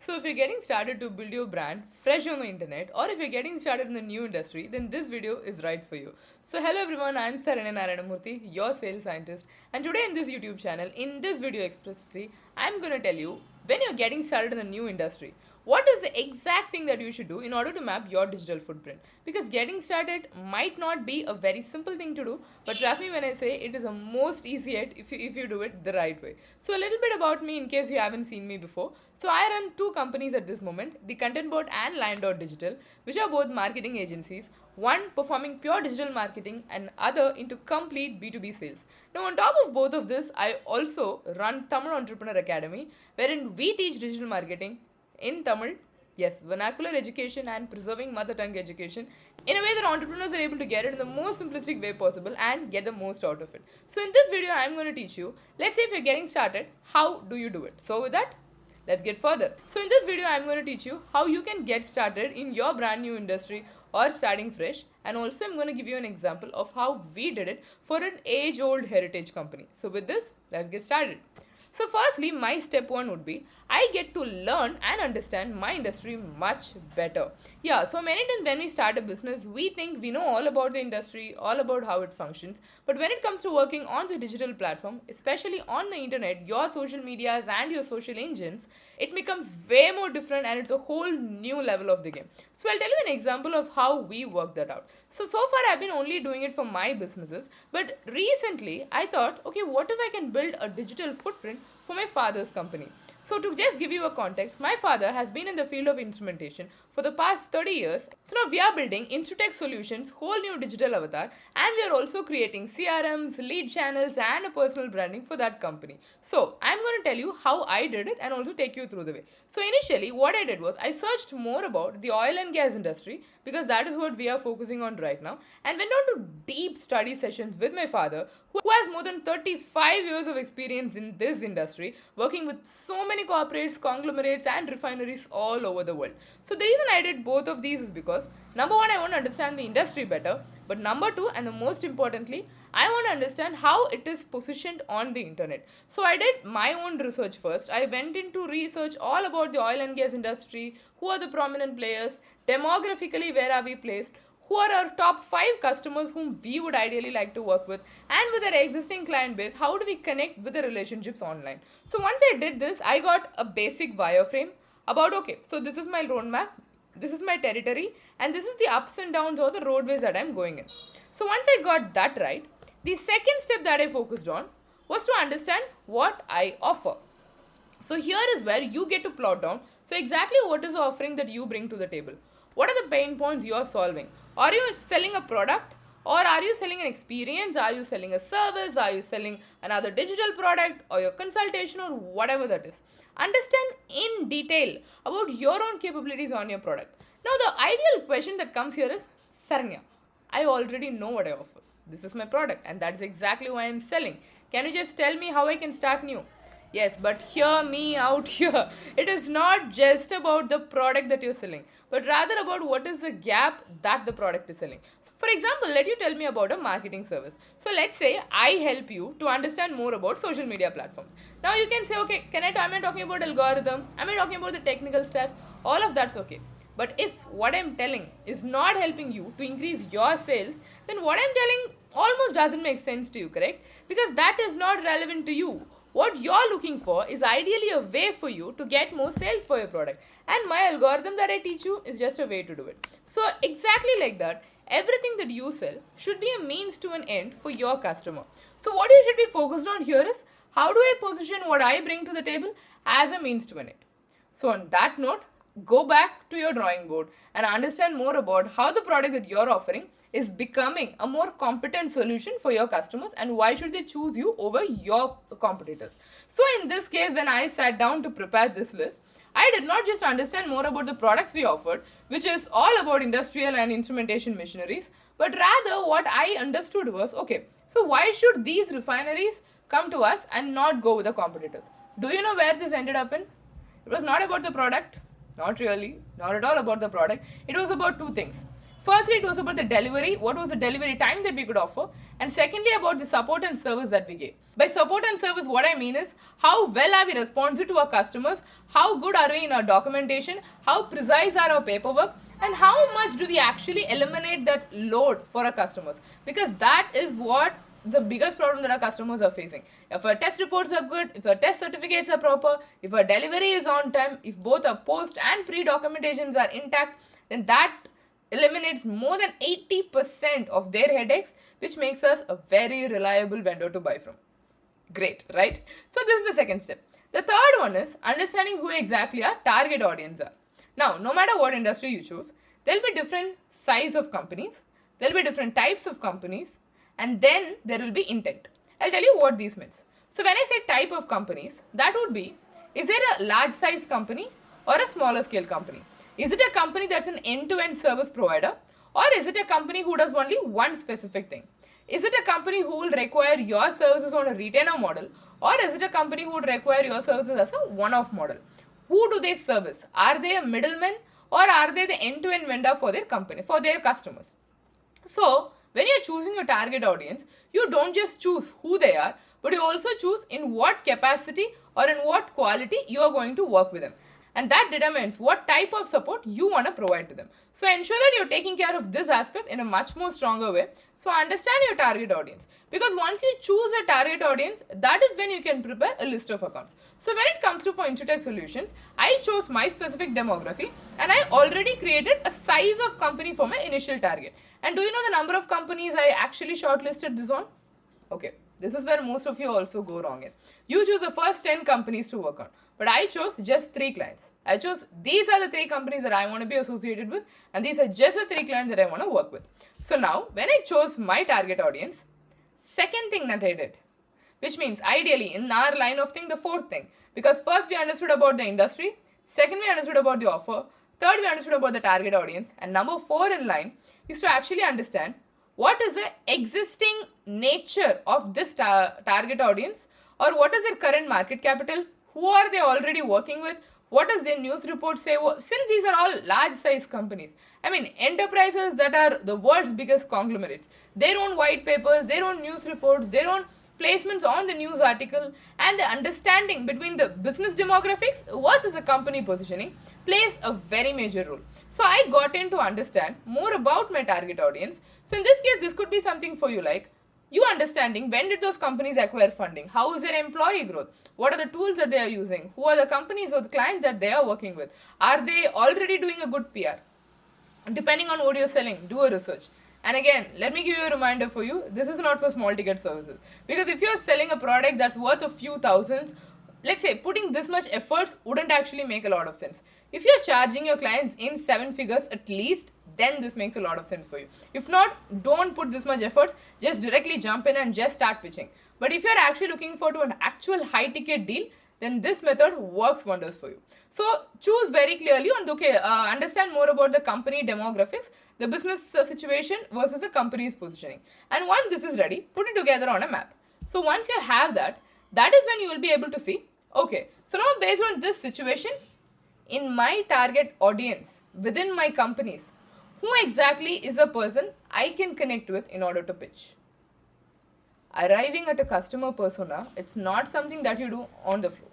So if you're getting started to build your brand fresh on the internet, or if you're getting started in the new industry, then this video is right for you. So hello everyone, I'm Saranya Narayanamurthy, your sales scientist, and today in this YouTube channel, in this video expressly, I'm gonna tell you when you're getting started in the new industry, what is the exact thing that you should do in order to map your digital footprint. Because getting started might not be a very simple thing to do, but trust me when I say it is the most easiest if you do it the right way. So a little bit about me in case you haven't seen me before. So I run two companies at this moment, the Content Board and Lion Digital, which are both marketing agencies, one performing pure digital marketing and other into complete B2B sales. Now on top of both of this, I also run Tamil Entrepreneur Academy, wherein we teach digital marketing in Tamil, yes, vernacular education and preserving mother tongue education in a way that entrepreneurs are able to get it in the most simplistic way possible and get the most out of it. So in this video, I'm going to teach you, let's say if you're getting started, how do you do it? So with that, let's get further. So in this video, I'm going to teach you how you can get started in your brand new industry or starting fresh, and also I'm going to give you an example of how we did it for an age-old heritage company. So with this, let's get started. So firstly, my step one would be, I get to learn and understand my industry much better. Yeah, so many times when we start a business, we think we know all about the industry, all about how it functions. But when it comes to working on the digital platform, especially on the internet, your social medias and your social engines, it becomes way more different and it's a whole new level of the game. So I'll tell you an example of how we work that out. So far I've been only doing it for my businesses, but recently I thought, okay, what if I can build a digital footprint for my father's company? So to just give you a context, my father has been in the field of instrumentation for the past 30 years. So now we are building Instrutech Solutions, whole new digital avatar, and we are also creating CRMs, lead channels, and a personal branding for that company. So I'm going to tell you how I did it and also take you through the way. So initially what I did was I searched more about the oil and gas industry because that is what we are focusing on right now, and went on to deep study sessions with my father, who has more than 35 years of experience in this industry, working with so many corporates, conglomerates, and refineries all over the world. So the reason I did both of these is because number one, I want to understand the industry better, but number two, and the most importantly, I want to understand how it is positioned on the internet. So I did my own research first. I went into research all about the oil and gas industry, who are the prominent players, demographically where are we placed, who are our top 5 customers whom we would ideally like to work with, and with our existing client base, how do we connect with the relationships online. So once I did this, I got a basic wireframe about, okay, so this is my roadmap, this is my territory, and this is the ups and downs or the roadways that I'm going in. So once I got that right, the second step that I focused on was to understand what I offer. So here is where you get to plot down, so exactly what is the offering that you bring to the table. What are the pain points you are solving? Are you selling a product, or are you selling an experience? Are you selling a service? Are you selling another digital product, or your consultation, or whatever that is? Understand in detail about your own capabilities on your product. Now the ideal question that comes here is, Saranya, I already know what I offer. This is my product and that's exactly why I'm selling. Can you just tell me how I can start new? Yes, but hear me out here. It is not just about the product that you're selling, but rather about what is the gap that the product is selling. For example, let you tell me about a marketing service. So let's say I help you to understand more about social media platforms. Now you can say, okay, am I talking about algorithm? Am I talking about the technical stuff? All of that's okay. But if what I'm telling is not helping you to increase your sales, then what I'm telling almost doesn't make sense to you, correct? Because that is not relevant to you. What you're looking for is ideally a way for you to get more sales for your product. And my algorithm that I teach you is just a way to do it. So exactly like that, everything that you sell should be a means to an end for your customer. So what you should be focused on here is, how do I position what I bring to the table as a means to an end? So on that note, go back to your drawing board and understand more about how the product that you're offering is becoming a more competent solution for your customers, and why should they choose you over your competitors. So in this case, when I sat down to prepare this list, I did not just understand more about the products we offered, which is all about industrial and instrumentation machineries, but rather what I understood was, okay, so why should these refineries come to us and not go with the competitors? Do you know where this ended up in? It was not about the product. Not really, not at all about the product. It was about two things. Firstly, it was about the delivery, what was the delivery time that we could offer, and secondly, about the support and service that we gave. By support and service, what I mean is how well are we responsive to our customers, how good are we in our documentation, how precise are our paperwork, and how much do we actually eliminate that load for our customers, because that is what the biggest problem that our customers are facing. If our test reports are good, if our test certificates are proper, if our delivery is on time, if both our post and pre documentations are intact, then that eliminates more than 80% of their headaches, which makes us a very reliable vendor to buy from. Great, right? So this is the second step. The third one is understanding who exactly our target audience are. Now, no matter what industry you choose, there'll be different size of companies, there'll be different types of companies, and then there will be intent. I'll tell you what these means. So when I say type of companies, that would be, is it a large size company or a smaller scale company? Is it a company that's an end-to-end service provider, or is it a company who does only one specific thing? Is it a company who will require your services on a retainer model, or is it a company who would require your services as a one-off model? Who do they service? Are they a middleman, or are they the end-to-end vendor for their company, for their customers? So when you're choosing your target audience, you don't just choose who they are, but you also choose in what capacity or in what quality you are going to work with them. And that determines what type of support you want to provide to them. So ensure that you're taking care of this aspect in a much more stronger way. So understand your target audience, because once you choose a target audience, that is when you can prepare a list of accounts. So when it comes to for Insurtech Solutions, I chose my specific demography and I already created a size of company for my initial target. And do you know the number of companies I actually shortlisted this on? Okay, this is where most of you also go wrong in. You choose the first 10 companies to work on, but I chose just 3 clients. I chose these are the 3 companies that I want to be associated with, and these are just the 3 clients that I want to work with. So now, when I chose my target audience, second thing that I did, which means ideally in our line of thing, the fourth thing, because first we understood about the industry, second we understood about the offer, third we understood about the target audience, and number 4 in line is to actually understand what is the existing nature of this target audience, or what is their current market capital, who are they already working with, what does their news report say, since these are all large size companies. I mean, enterprises that are the world's biggest conglomerates. Their own white papers, their own news reports, their own placements on the news article, and the understanding between the business demographics versus the company positioning plays a very major role. So I got in to understand more about my target audience. So in this case, this could be something for you like you understanding when did those companies acquire funding, how is their employee growth, what are the tools that they are using, who are the companies or the clients that they are working with, are they already doing a good PR? Depending on what you're selling, do a research. And again, let me give you a reminder for you, this is not for small ticket services. Because if you're selling a product that's worth a few thousands, let's say putting this much efforts wouldn't actually make a lot of sense. If you're charging your clients in 7 figures at least, then this makes a lot of sense for you. If not, don't put this much efforts, just directly jump in and just start pitching. But if you're actually looking for to an actual high ticket deal, then this method works wonders for you. So choose very clearly and understand more about the company demographics, the business situation versus the company's positioning. And once this is ready, put it together on a map. So once you have that, that is when you will be able to see, okay, so now based on this situation, in my target audience, within my companies, who exactly is a person I can connect with in order to pitch? Arriving at a customer persona, it's not something that you do on the floor.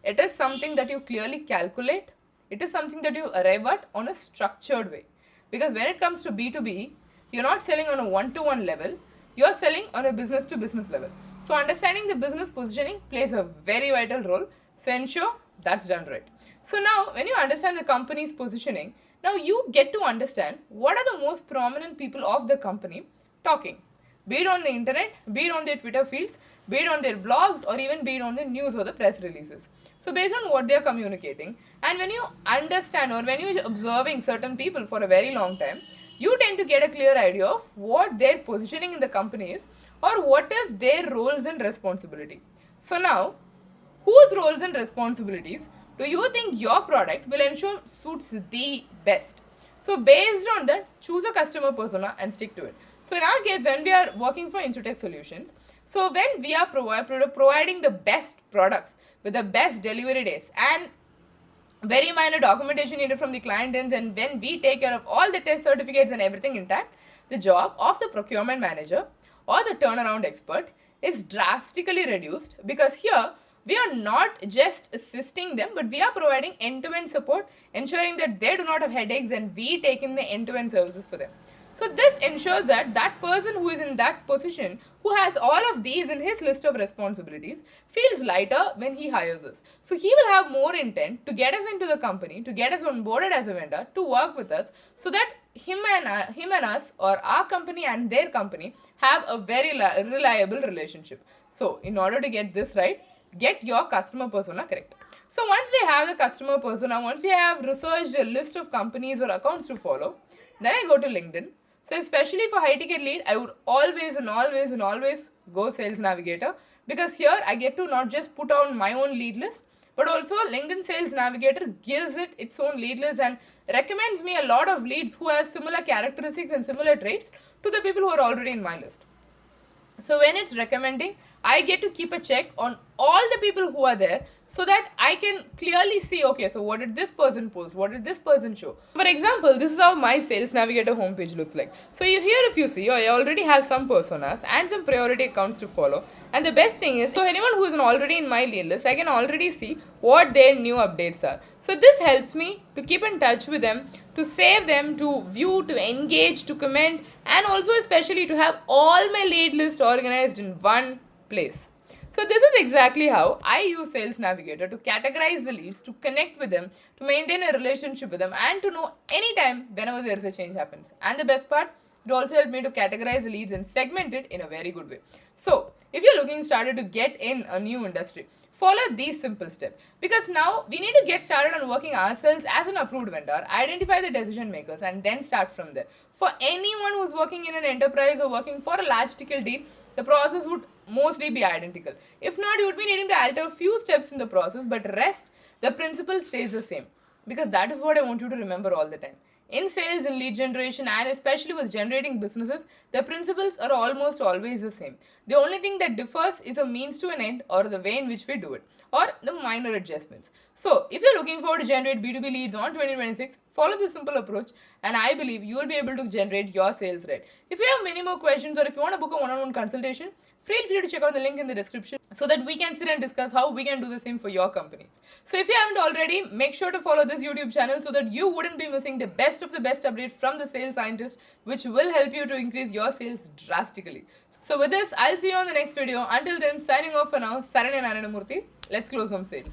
It is something that you clearly calculate. It is something that you arrive at on a structured way. Because when it comes to B2B, you're not selling on a one-to-one level, you're selling on a business-to-business level. So understanding the business positioning plays a very vital role. So ensure that's done right. So now when you understand the company's positioning, now you get to understand what are the most prominent people of the company talking. Be it on the internet, be it on their Twitter feeds, be it on their blogs, or even be it on the news or the press releases. So based on what they are communicating, and when you understand or when you're observing certain people for a very long time, you tend to get a clear idea of what their positioning in the company is or what is their roles and responsibility. So now, whose roles and responsibilities do you think your product will ensure suits the best? So based on that, choose a customer persona and stick to it. So in our case, when we are working for Insurtech Solutions, so when we are providing the best products with the best delivery days and very minor documentation needed from the client ends, and when we take care of all the test certificates and everything intact, the job of the procurement manager or the turnaround expert is drastically reduced, because here we are not just assisting them, but we are providing end-to-end support, ensuring that they do not have headaches, and we take in the end-to-end services for them. So this ensures that that person who is in that position, who has all of these in his list of responsibilities, feels lighter when he hires us. So he will have more intent to get us into the company, to get us onboarded as a vendor, to work with us, so that him and us, or our company and their company, have a very reliable relationship. So in order to get this right, get your customer persona correct. So once we have the customer persona, once we have researched a list of companies or accounts to follow, then I go to LinkedIn. So especially for high ticket lead, I would always go Sales Navigator, because here I get to not just put on my own lead list, but also LinkedIn Sales Navigator gives it its own lead list and recommends me a lot of leads who have similar characteristics and similar traits to the people who are already in my list. So when it's recommending, I get to keep a check on all the people who are there, so that I can clearly see, okay, so what did this person post? What did this person show? For example, this is how my Sales Navigator homepage looks like. So here, if you see, I already have some personas and some priority accounts to follow. And the best thing is, so anyone who is already in my lead list, I can already see what their new updates are. So this helps me to keep in touch with them, to save them, to view, to engage, to comment, and also especially to have all my lead list organized in one place. So this is exactly how I use Sales Navigator to categorize the leads, to connect with them, to maintain a relationship with them, and to know anytime whenever there is a change happens. And the best part, it also helped me to categorize the leads and segment it in a very good way. So if you're looking started to get in a new industry, follow these simple steps, because now we need to get started on working ourselves as an approved vendor, identify the decision makers, and then start from there. For anyone who's working in an enterprise or working for a large ticket deal, the process would mostly be identical. If not, you would be needing to alter a few steps in the process, but rest, the principle stays the same, because that is what I want you to remember all the time. In sales, in lead generation, and especially with generating businesses, the principles are almost always the same. The only thing that differs is a means to an end, or the way in which we do it, or the minor adjustments. So if you're looking forward to generate B2B leads on 2026, follow this simple approach, and I believe you will be able to generate your sales right. If you have many more questions, or if you want to book a one-on-one consultation, feel free to check out the link in the description, so that we can sit and discuss how we can do the same for your company. So if you haven't already, make sure to follow this YouTube channel, so that you wouldn't be missing the best of the best updates from the Sales Scientist, which will help you to increase your sales drastically. So with this, I'll see you on the next video. Until then, signing off for now, Saranyan Naranamurthy. Let's close some sales.